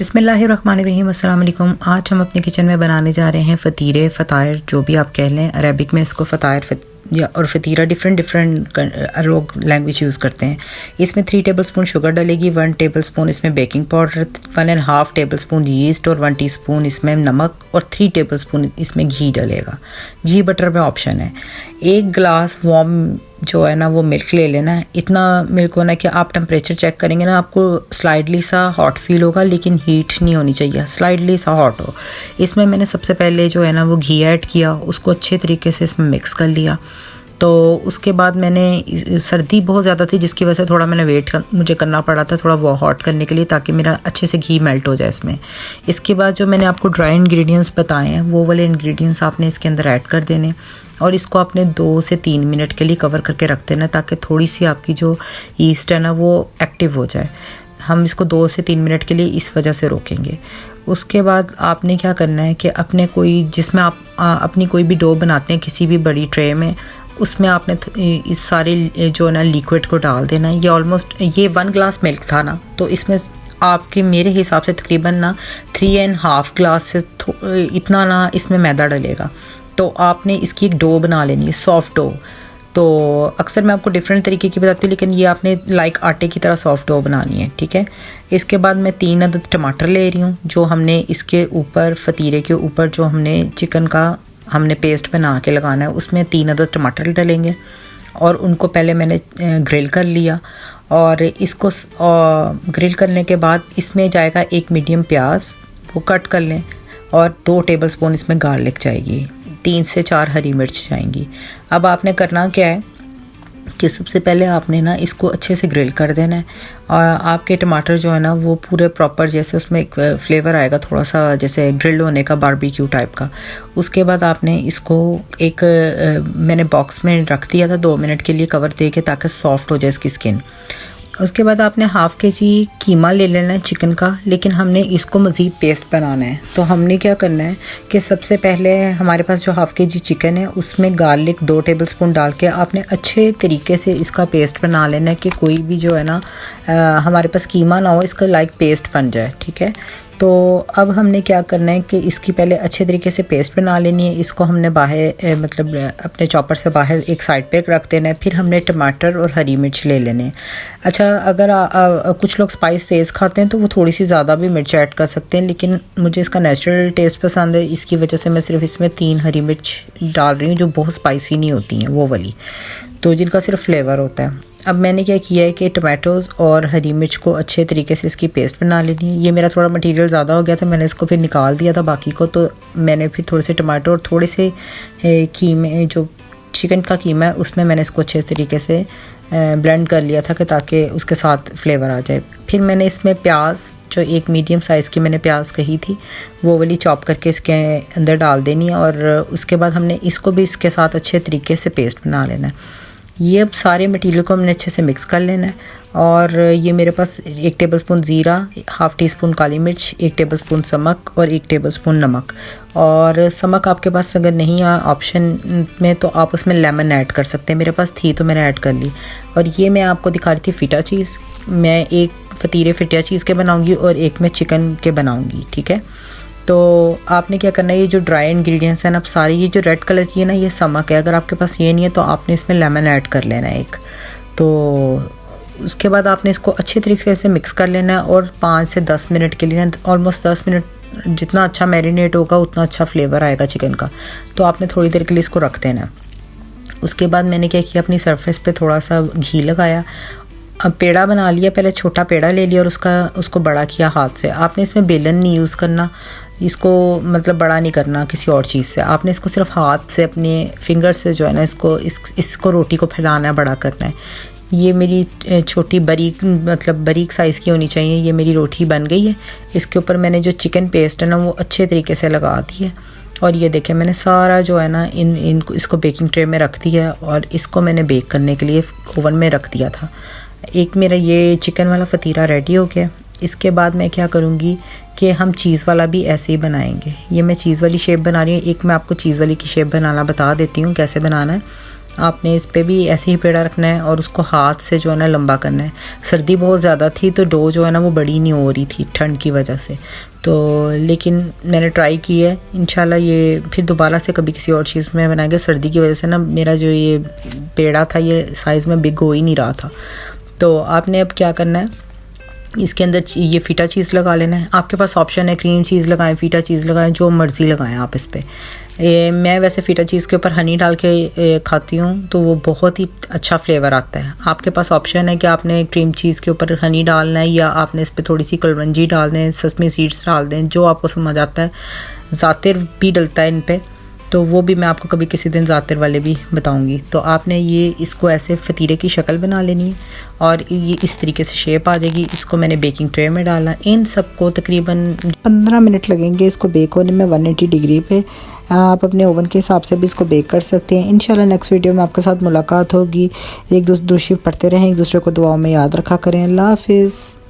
बिस्मिल्लाहिर्रहमानिर्रहीम अस्सलाम वालेकुम। आज हम अपने किचन में बनाने जा रहे हैं फ़तीरे, फ़तायर, जो भी आप कह लें। अरबिक में इसको फ़तायर और फ़तीरा डिफरेंट लोग लैंग्वेज यूज़ करते हैं। इसमें 3 टेबलस्पून शुगर डलेगी, 1 टेबलस्पून इसमें बेकिंग पाउडर, 1.5 टेबलस्पून यीस्ट और 1 टीस्पून इसमें नमक और 3 टेबलस्पून इसमें घी डलेगा। घी बटर में ऑप्शन है। 1 गिलास वार्म जो है ना वो मिल्क ले लेना है। इतना मिल्क होना कि आप टेम्परेचर चेक करेंगे ना, आपको स्लाइडली सा हॉट फील होगा, लेकिन हीट नहीं होनी चाहिए, स्लाइडली सा हॉट हो। इसमें मैंने सबसे पहले जो है ना वो घी ऐड किया, उसको अच्छे तरीके से इसमें मिक्स कर लिया। तो उसके बाद मैंने, सर्दी बहुत ज़्यादा थी जिसकी वजह से थोड़ा मैंने मुझे करना पड़ा था थोड़ा वो हॉट करने के लिए, ताकि मेरा अच्छे से घी मेल्ट हो जाए इसमें। इसके बाद जो मैंने आपको ड्राई इंग्रेडिएंट्स बताए हैं वो वाले इंग्रेडिएंट्स आपने इसके अंदर ऐड कर देने और इसको आपने 2 से 3 मिनट के लिए कवर करके रख देना, ताकि थोड़ी सी आपकी जो ईस्ट है ना वो एक्टिव हो जाए। हम इसको 2 से 3 मिनट के लिए इस वजह से रोकेंगे। उसके बाद आपने क्या करना है कि अपने जिसमें आप अपनी कोई भी डो बनाते हैं किसी भी बड़ी ट्रे में, उसमें आपने इस सारे जो है ना लिक्विड को डाल देना है। ये ऑलमोस्ट 1 गिलास मिल्क था ना, तो इसमें आपके मेरे हिसाब से तकरीबन ना 3.5 गिलास से इतना ना इसमें मैदा डलेगा। तो आपने इसकी एक डो बना लेनी है, सॉफ्ट डो। तो अक्सर मैं आपको डिफरेंट तरीके की बताती हूँ, लेकिन ये आपने लाइक आटे की तरह सॉफ्ट डो बनानी है, ठीक है। इसके बाद मैं 3 अदद टमाटर ले रही हूँ, जो हमने इसके ऊपर फ़तीरे के ऊपर जो हमने चिकन का हमने पेस्ट बना के लगाना है, उसमें 3 अदद टमाटर डलेंगे और उनको पहले मैंने ग्रिल कर लिया। और इसको ग्रिल करने के बाद इसमें जाएगा 1 मीडियम प्याज, वो कट कर लें, और 2 टेबलस्पून इसमें गार्लिक जाएगी, 3 से 4 हरी मिर्च जाएंगी। अब आपने करना क्या है कि सबसे पहले आपने ना इसको अच्छे से ग्रिल कर देना है, और आपके टमाटर जो है ना वो पूरे प्रॉपर, जैसे उसमें एक फ्लेवर आएगा थोड़ा सा जैसे ग्रिल्ड होने का, बारबेक्यू टाइप का। उसके बाद आपने इसको एक मैंने बॉक्स में रख दिया था 2 मिनट के लिए कवर दे के, ताकि सॉफ्ट हो जाए इसकी स्किन। उसके बाद आपने 1/2 kg कीमा ले लेना है चिकन का, लेकिन हमने इसको मज़ीद पेस्ट बनाना है। तो हमने क्या करना है कि सबसे पहले हमारे पास जो 1/2 kg चिकन है उसमें गार्लिक 2 टेबलस्पून डाल के आपने अच्छे तरीके से इसका पेस्ट बना लेना है, कि कोई भी जो है ना हमारे पास कीमा ना हो, इसका लाइक पेस्ट बन जाए, ठीक है। तो अब हमने क्या करना है कि इसकी पहले अच्छे तरीके से पेस्ट बना लेनी है। इसको हमने बाहर मतलब अपने चॉपर से बाहर एक साइड पे रख देना है। फिर हमने टमाटर और हरी मिर्च ले लेने हैं। अच्छा, अगर कुछ लोग स्पाइस तेज़ खाते हैं तो वो थोड़ी सी ज़्यादा भी मिर्च ऐड कर सकते हैं, लेकिन मुझे इसका नेचुरल टेस्ट पसंद है, इसकी वजह से मैं सिर्फ इसमें 3 हरी मिर्च डाल रही हूँ, जो बहुत स्पाइसी नहीं होती हैं, वो वाली, तो जिनका सिर्फ फ्लेवर होता है। अब मैंने क्या किया है कि टमाटोज़ और हरी मिर्च को अच्छे तरीके से इसकी पेस्ट बना लेनी है। ये मेरा थोड़ा मटेरियल ज़्यादा हो गया था, मैंने इसको फिर निकाल दिया था बाकी को। तो मैंने फिर थोड़े से टमाटो और थोड़े से कीमे, जो चिकन का कीमा है, उसमें मैंने इसको अच्छे तरीके से ब्लेंड कर लिया था, कि ताकि उसके साथ फ्लेवर आ जाए। फिर मैंने इसमें प्याज, जो एक मीडियम साइज़ की मैंने प्याज कही थी, वो वाली चॉप करके इसके अंदर डाल देनी है। और उसके बाद हमने इसको भी इसके साथ अच्छे तरीके से पेस्ट बना लेना है। ये अब सारे मटेरियल को हमने अच्छे से मिक्स कर लेना है। और ये मेरे पास 1 टेबलस्पून ज़ीरा, 1/2 टीस्पून काली मिर्च, 1 टेबलस्पून समक और 1 टेबलस्पून नमक। और समक आपके पास अगर नहीं है ऑप्शन में, तो आप उसमें लेमन ऐड कर सकते हैं। मेरे पास थी तो मैंने ऐड कर ली। और ये मैं आपको दिखा रही थी फ़ीटा चीज़। मैं एक फ़तीरे फ़ीटा चीज़ के बनाऊँगी और एक मैं चिकन के बनाऊँगी, ठीक है। तो आपने क्या करना है, ये जो ड्राई इंग्रेडिएंट्स हैं ना, अब सारी ये जो रेड कलर की है ना, ये समक है। अगर आपके पास ये नहीं है तो आपने इसमें लेमन ऐड कर लेना है एक। तो उसके बाद आपने इसको अच्छे तरीके से मिक्स कर लेना है, और 5 से 10 मिनट के लिए ना, ऑलमोस्ट 10 मिनट, जितना अच्छा मैरिनेट होगा उतना अच्छा फ्लेवर आएगा चिकन का। तो आपने थोड़ी देर के लिए इसको रख देना। उसके बाद मैंने क्या किया, अपनी सरफेस पे थोड़ा सा घी लगाया। अब पेड़ा बना लिया, पहले छोटा पेड़ा ले लिया और उसको बड़ा किया हाथ से। आपने इसमें बेलन नहीं यूज़ करना, इसको मतलब बड़ा नहीं करना किसी और चीज़ से। आपने इसको सिर्फ हाथ से, अपने फिंगर से जो है ना, इसको रोटी को फैलाना है, बड़ा करना है। ये मेरी छोटी बारीक, मतलब बारीक साइज़ की होनी चाहिए। ये मेरी रोटी बन गई है। इसके ऊपर मैंने जो चिकन पेस्ट है ना वो अच्छे तरीके से लगा दी है। और ये देखें, मैंने सारा जो है ना इसको बेकिंग ट्रे में रख दिया, और इसको मैंने बेक करने के लिए ओवन में रख दिया था। एक मेरा ये चिकन वाला फ़तीरा रेडी हो गया। इसके बाद मैं क्या करूँगी कि हम चीज़ वाला भी ऐसे ही बनाएंगे। ये मैं चीज़ वाली शेप बना रही हूँ। एक मैं आपको चीज़ वाली की शेप बनाना बता देती हूँ कैसे बनाना है। आपने इस पे भी ऐसे ही पेड़ा रखना है और उसको हाथ से जो है ना लंबा करना है। सर्दी बहुत ज़्यादा थी तो डो जो है ना वो बड़ी नहीं हो रही थी ठंड की वजह से, तो लेकिन मैंने ट्राई की है। इंशाल्लाह ये फिर दोबारा से कभी किसी और चीज़ में बनाएंगे। सर्दी की वजह से ना मेरा जो ये पेड़ा था ये साइज़ में बिग हो ही नहीं रहा था। तो आपने अब क्या करना है, इसके अंदर ये फ़ीटा चीज़ लगा लेना है। आपके पास ऑप्शन है क्रीम चीज़ लगाएं, फ़ीटा चीज़ लगाएं, जो मर्ज़ी लगाएं आप इस पर। मैं वैसे फ़ीटा चीज़ के ऊपर हनी डाल के खाती हूँ तो वो बहुत ही अच्छा फ्लेवर आता है। आपके पास ऑप्शन है कि आपने क्रीम चीज़ के ऊपर हनी डालना है या आपने इस पर थोड़ी सी कलवंजी डाल दें, ससमी सीड्स डाल दें, जो आपको समझ आता है। ज़ातिर भी डलता है इन पर, तो वो भी मैं आपको कभी किसी दिन ज़ातिर वाले भी बताऊंगी। तो आपने ये इसको ऐसे फ़तीरे की शक्ल बना लेनी है और ये इस तरीके से शेप आ जाएगी। इसको मैंने बेकिंग ट्रे में डाला। इन सबको तकरीबन 15 मिनट लगेंगे इसको बेक होने में 180 डिग्री पे। आप अपने ओवन के हिसाब से भी इसको बेक कर सकते हैं। इंशाल्लाह नेक्स्ट वीडियो में आपके साथ मुलाकात होगी। एक दूसरे पढ़ते रहें, एक दूसरे को दुआओं में याद रखा करें। अल्लाह हाफिज़।